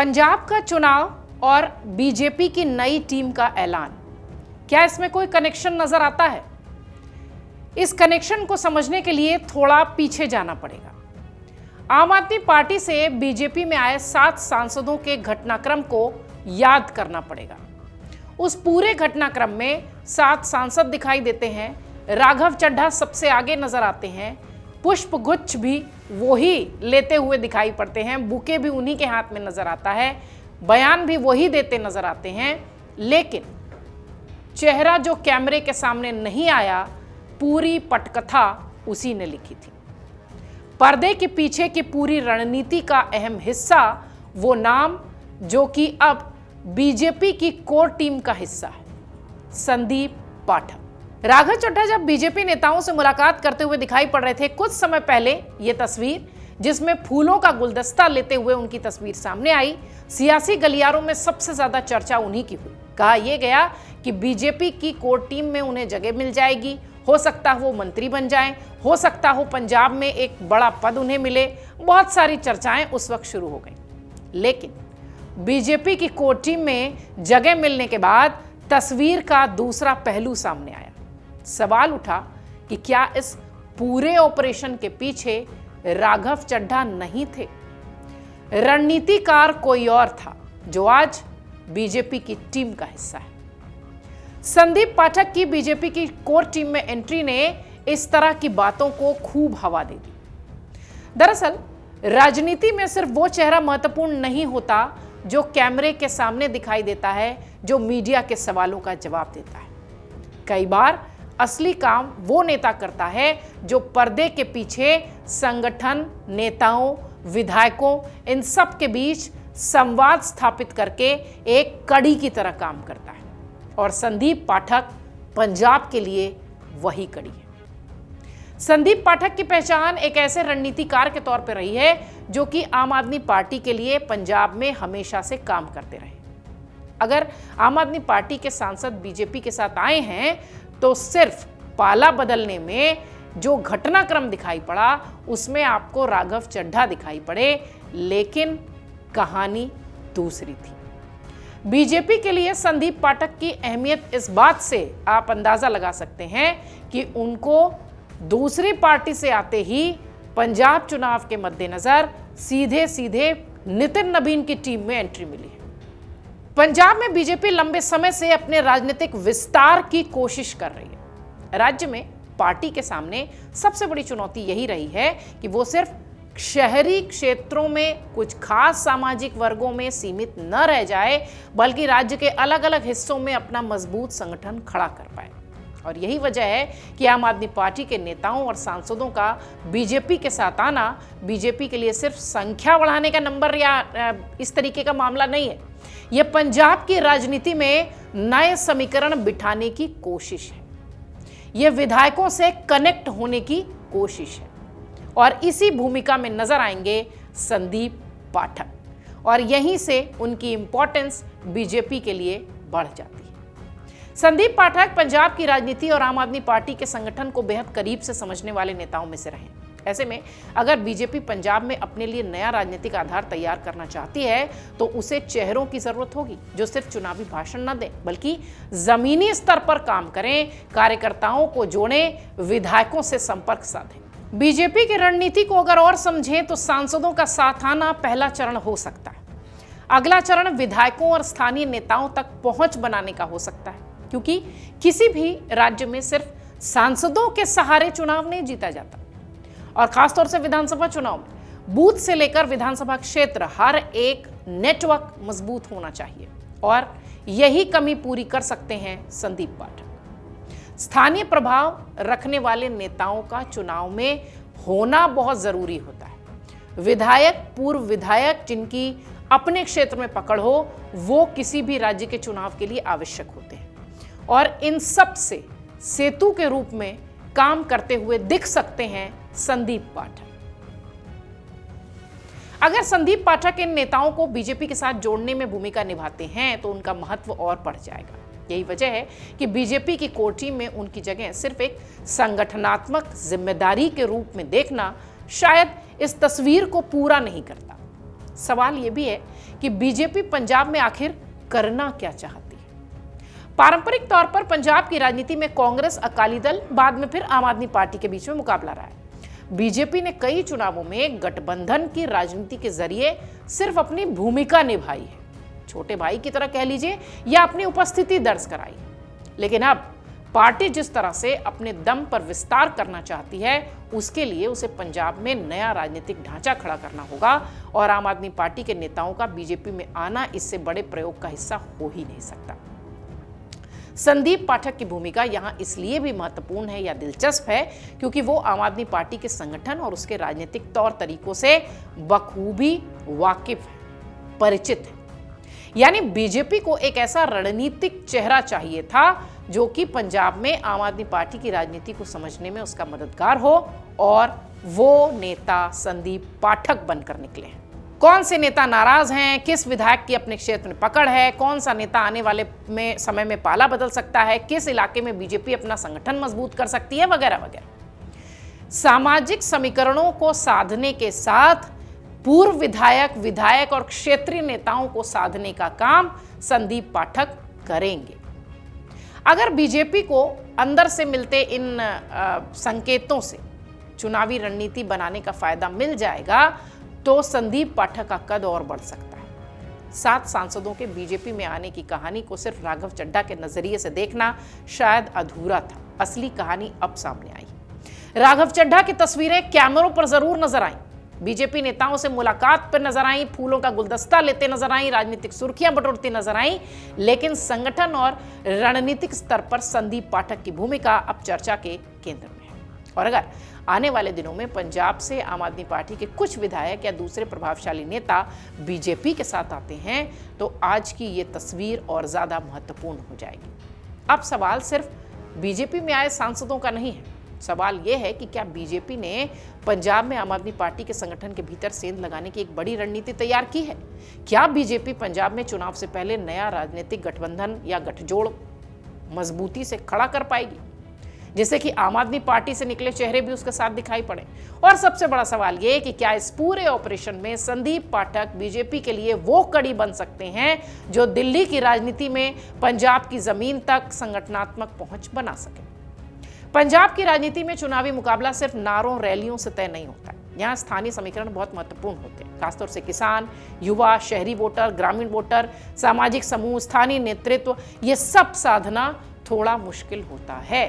पंजाब का चुनाव और बीजेपी की नई टीम का ऐलान, क्या इसमें कोई कनेक्शन नजर आता है? इस कनेक्शन को समझने के लिए थोड़ा पीछे जाना पड़ेगा। आम आदमी पार्टी से बीजेपी में आए 7 सांसदों के घटनाक्रम को याद करना पड़ेगा। उस पूरे घटनाक्रम में 7 सांसद दिखाई देते हैं। राघव चड्ढा सबसे आगे नजर आते हैं। पुष्प गुच्छ भी वही लेते हुए दिखाई पड़ते हैं। बुके भी उन्हीं के हाथ में नजर आता है। बयान भी वही देते नजर आते हैं। लेकिन चेहरा जो कैमरे के सामने नहीं आया, पूरी पटकथा उसी ने लिखी थी। पर्दे के पीछे की पूरी रणनीति का अहम हिस्सा, वो नाम जो कि अब बीजेपी की कोर टीम का हिस्सा है, संदीप पाठक। राघव चड्ढा जब बीजेपी नेताओं से मुलाकात करते हुए दिखाई पड़ रहे थे कुछ समय पहले, ये तस्वीर जिसमें फूलों का गुलदस्ता लेते हुए उनकी तस्वीर सामने आई, सियासी गलियारों में सबसे ज्यादा चर्चा उन्हीं की हुई। कहा यह गया कि बीजेपी की कोर टीम में उन्हें जगह मिल जाएगी, हो सकता हो मंत्री बन जाएं, हो सकता हो पंजाब में एक बड़ा पद उन्हें मिले। बहुत सारी चर्चाएं उस वक्त शुरू हो गई। लेकिन बीजेपी की कोर टीम में जगह मिलने के बाद तस्वीर का दूसरा पहलू सामने आया। सवाल उठा कि क्या इस पूरे ऑपरेशन के पीछे राघव चड्ढा नहीं थे? रणनीतिकार कोई और था जो आज बीजेपी की टीम का हिस्सा है। संदीप पाठक की बीजेपी की कोर टीम में एंट्री ने इस तरह की बातों को खूब हवा दे दी। दरअसल राजनीति में सिर्फ वो चेहरा महत्वपूर्ण नहीं होता जो कैमरे के सामने दिखाई देता है, जो मीडिया के सवालों का जवाब देता है। कई बार असली काम वो नेता करता है जो पर्दे के पीछे संगठन, नेताओं, विधायकों, इन सब के बीच संवाद स्थापित करके एक कड़ी की तरह काम करता है। और संदीप पाठक पंजाब के लिए वही कड़ी है। संदीप पाठक की पहचान एक ऐसे रणनीतिकार के तौर पर रही है जो कि आम आदमी पार्टी के लिए पंजाब में हमेशा से काम करते रहे। अगर आम आदमी पार्टी के सांसद बीजेपी के साथ आए हैं तो सिर्फ पाला बदलने में जो घटनाक्रम दिखाई पड़ा उसमें आपको राघव चड्ढा दिखाई पड़े, लेकिन कहानी दूसरी थी। बीजेपी के लिए संदीप पाठक की अहमियत इस बात से आप अंदाजा लगा सकते हैं कि उनको दूसरी पार्टी से आते ही पंजाब चुनाव के मद्देनजर सीधे सीधे नितिन नबीन की टीम में एंट्री मिली है। पंजाब में बीजेपी लंबे समय से अपने राजनीतिक विस्तार की कोशिश कर रही है। राज्य में पार्टी के सामने सबसे बड़ी चुनौती यही रही है कि वो सिर्फ शहरी क्षेत्रों में कुछ खास सामाजिक वर्गों में सीमित न रह जाए, बल्कि राज्य के अलग अलग हिस्सों में अपना मजबूत संगठन खड़ा कर पाए। और यही वजह है कि आम आदमी पार्टी के नेताओं और सांसदों का बीजेपी के साथ आना बीजेपी के लिए सिर्फ संख्या बढ़ाने का नंबर या इस तरीके का मामला नहीं है। यह पंजाब की राजनीति में नए समीकरण बिठाने की कोशिश है। यह विधायकों से कनेक्ट होने की कोशिश है। और इसी भूमिका में नजर आएंगे संदीप पाठक, और यहीं से उनकी इंपॉर्टेंस बीजेपी के लिए बढ़ जाती है। संदीप पाठक पंजाब की राजनीति और आम आदमी पार्टी के संगठन को बेहद करीब से समझने वाले नेताओं में से रहे। ऐसे में अगर बीजेपी पंजाब में अपने लिए नया राजनीतिक आधार तैयार करना चाहती है तो उसे चेहरों की जरूरत होगी जो सिर्फ चुनावी भाषण न दें, बल्कि जमीनी स्तर पर काम करें, कार्यकर्ताओं को जोड़ें, विधायकों से संपर्क साधें। बीजेपी की रणनीति को अगर और समझें तो सांसदों का साथ आना पहला चरण हो सकता है। अगला चरण विधायकों और स्थानीय नेताओं तक पहुंच बनाने का हो सकता है, क्योंकि किसी भी राज्य में सिर्फ सांसदों के सहारे चुनाव नहीं जीता जाता। और खासतौर से विधानसभा चुनाव में बूथ से लेकर विधानसभा क्षेत्र हर एक नेटवर्क मजबूत होना चाहिए, और यही कमी पूरी कर सकते हैं संदीप पाठक। स्थानीय प्रभाव रखने वाले नेताओं का चुनाव में होना बहुत जरूरी होता है। विधायक, पूर्व विधायक जिनकी अपने क्षेत्र में पकड़ हो, वो किसी भी राज्य के चुनाव के लिए आवश्यक होते हैं, और इन सब से सेतु के रूप में काम करते हुए दिख सकते हैं संदीप पाठक। अगर संदीप पाठक इन नेताओं को बीजेपी के साथ जोड़ने में भूमिका निभाते हैं तो उनका महत्व और बढ़ जाएगा। यही वजह है कि बीजेपी की कोर टीम में उनकी जगह सिर्फ एक संगठनात्मक जिम्मेदारी के रूप में देखना शायद इस तस्वीर को पूरा नहीं करता। सवाल यह भी है कि बीजेपी पंजाब में आखिर करना क्या चाहती है। पारंपरिक तौर पर पंजाब की राजनीति में कांग्रेस, अकाली दल, बाद में फिर आम आदमी पार्टी के बीच में मुकाबला रहा है। बीजेपी ने कई चुनावों में गठबंधन की राजनीति के जरिए सिर्फ अपनी भूमिका निभाई है, छोटे भाई की तरह कह लीजिए, या अपनी उपस्थिति दर्ज कराई। लेकिन अब पार्टी जिस तरह से अपने दम पर विस्तार करना चाहती है, उसके लिए उसे पंजाब में नया राजनीतिक ढांचा खड़ा करना होगा और आम आदमी पार्टी के नेताओं का बीजेपी में आना इससे बड़े प्रयोग का हिस्सा हो ही नहीं सकता। संदीप पाठक की भूमिका यहां इसलिए भी महत्वपूर्ण है या दिलचस्प है क्योंकि वो आम आदमी पार्टी के संगठन और उसके राजनीतिक तौर तरीकों से बखूबी वाकिफ है, परिचित है। यानी बीजेपी को एक ऐसा रणनीतिक चेहरा चाहिए था जो कि पंजाब में आम आदमी पार्टी की राजनीति को समझने में उसका मददगार हो, और वो नेता संदीप पाठक बनकर निकले हैं। कौन से नेता नाराज हैं, किस विधायक की अपने क्षेत्र में पकड़ है, कौन सा नेता आने वाले समय में पाला बदल सकता है, किस इलाके में बीजेपी अपना संगठन मजबूत कर सकती है, वगैरह वगैरह। सामाजिक समीकरणों को साधने के साथ पूर्व विधायक और क्षेत्रीय नेताओं को साधने का काम संदीप पाठक करेंगे। अगर बीजेपी को अंदर से मिलते इन संकेतों से चुनावी रणनीति बनाने का फायदा मिल जाएगा तो संदीप पाठक का कद और बढ़ सकता है। 7 सांसदों के बीजेपी में आने की कहानी को सिर्फ राघव चड्ढा के नजरिए से देखना शायद अधूरा था। असली कहानी अब सामने आई। राघव चड्ढा की तस्वीरें कैमरों पर जरूर नजर आई, बीजेपी नेताओं से मुलाकात पर नजर आई, फूलों का गुलदस्ता लेते नजर आई, राजनीतिक सुर्खियां बटोरती नजर आई, लेकिन संगठन और रणनीतिक स्तर पर संदीप पाठक की भूमिका अब चर्चा के केंद्र में है। और अगर आने वाले दिनों में पंजाब से आम आदमी पार्टी के कुछ विधायक या दूसरे प्रभावशाली नेता बीजेपी के साथ आते हैं तो आज की ये तस्वीर और ज्यादा महत्वपूर्ण हो जाएगी। अब सवाल सिर्फ बीजेपी में आए सांसदों का नहीं है, सवाल यह है कि क्या बीजेपी ने पंजाब में आम आदमी पार्टी के संगठन के भीतर सेंध लगाने की एक बड़ी रणनीति तैयार की है? क्या बीजेपी पंजाब में चुनाव से पहले नया राजनीतिक गठबंधन या गठजोड़ मजबूती से खड़ा कर पाएगी, जिससे कि आम आदमी पार्टी से निकले चेहरे भी उसके साथ दिखाई पड़े? और सबसे बड़ा सवाल यह कि क्या इस पूरे ऑपरेशन में संदीप पाठक बीजेपी के लिए वो कड़ी बन सकते हैं जो दिल्ली की राजनीति में पंजाब की जमीन तक संगठनात्मक पहुंच बना सके? पंजाब की राजनीति में चुनावी मुकाबला सिर्फ नारों, रैलियों से तय नहीं होता है। यहाँ स्थानीय समीकरण बहुत महत्वपूर्ण होते हैं, खासतौर से किसान, युवा, शहरी वोटर, ग्रामीण वोटर, सामाजिक समूह, स्थानीय नेतृत्व, ये सब साधना थोड़ा मुश्किल होता है।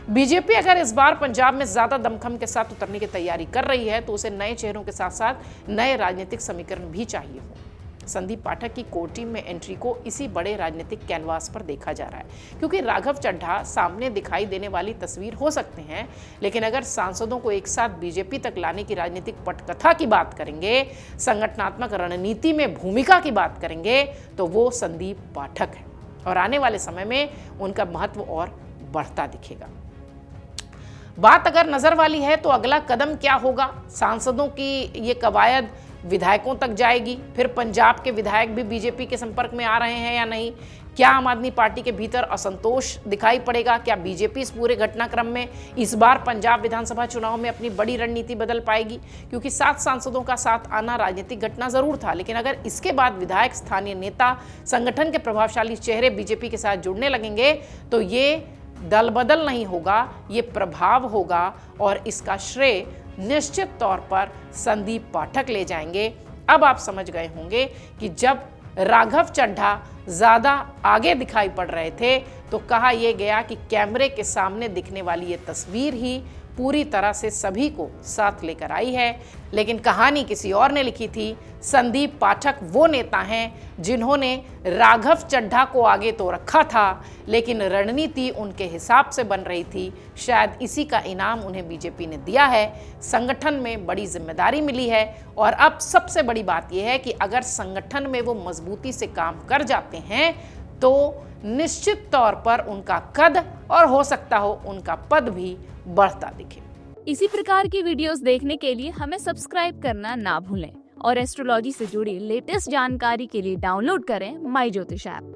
बीजेपी अगर इस बार पंजाब में ज्यादा दमखम के साथ उतरने की तैयारी कर रही है तो उसे नए चेहरों के साथ साथ नए राजनीतिक समीकरण भी चाहिए हो। संदीप पाठक की कोर टीम में एंट्री को इसी बड़े राजनीतिक कैनवास पर देखा जा रहा है, क्योंकि राघव चड्ढा सामने दिखाई देने वाली तस्वीर हो सकते हैं, लेकिन अगर सांसदों को एक साथ बीजेपी तक लाने की राजनीतिक पटकथा की बात करेंगे, संगठनात्मक रणनीति में भूमिका की बात करेंगे, तो वो संदीप पाठक है और आने वाले समय में उनका महत्व और बढ़ता दिखेगा। बात अगर नजर वाली है तो अगला कदम क्या होगा? सांसदों की ये कवायद विधायकों तक जाएगी? फिर पंजाब के विधायक भी बीजेपी के संपर्क में आ रहे हैं या नहीं? क्या आम आदमी पार्टी के भीतर असंतोष दिखाई पड़ेगा? क्या बीजेपी इस पूरे घटनाक्रम में इस बार पंजाब विधानसभा चुनाव में अपनी बड़ी रणनीति बदल पाएगी? क्योंकि 7 सांसदों का साथ आना राजनीतिक घटना जरूर था, लेकिन अगर इसके बाद विधायक, स्थानीय नेता, संगठन के प्रभावशाली चेहरे बीजेपी के साथ जुड़ने लगेंगे तो ये दल बदल नहीं होगा, ये प्रभाव होगा और इसका श्रेय निश्चित तौर पर संदीप पाठक ले जाएंगे। अब आप समझ गए होंगे कि जब राघव चड्ढा ज्यादा आगे दिखाई पड़ रहे थे तो कहा यह गया कि कैमरे के सामने दिखने वाली ये तस्वीर ही पूरी तरह से सभी को साथ लेकर आई है, लेकिन कहानी किसी और ने लिखी थी। संदीप पाठक वो नेता हैं जिन्होंने राघव चड्ढा को आगे तो रखा था, लेकिन रणनीति उनके हिसाब से बन रही थी। शायद इसी का इनाम उन्हें बीजेपी ने दिया है। संगठन में बड़ी जिम्मेदारी मिली है और अब सबसे बड़ी बात यह है कि अगर संगठन में वो मजबूती से काम कर जाते हैं तो निश्चित तौर पर उनका कद और हो सकता हो उनका पद भी बढ़ता दिखे। इसी प्रकार की वीडियोस देखने के लिए हमें सब्सक्राइब करना ना भूलें और एस्ट्रोलॉजी से जुड़ी लेटेस्ट जानकारी के लिए डाउनलोड करें माई ज्योतिष ऐप।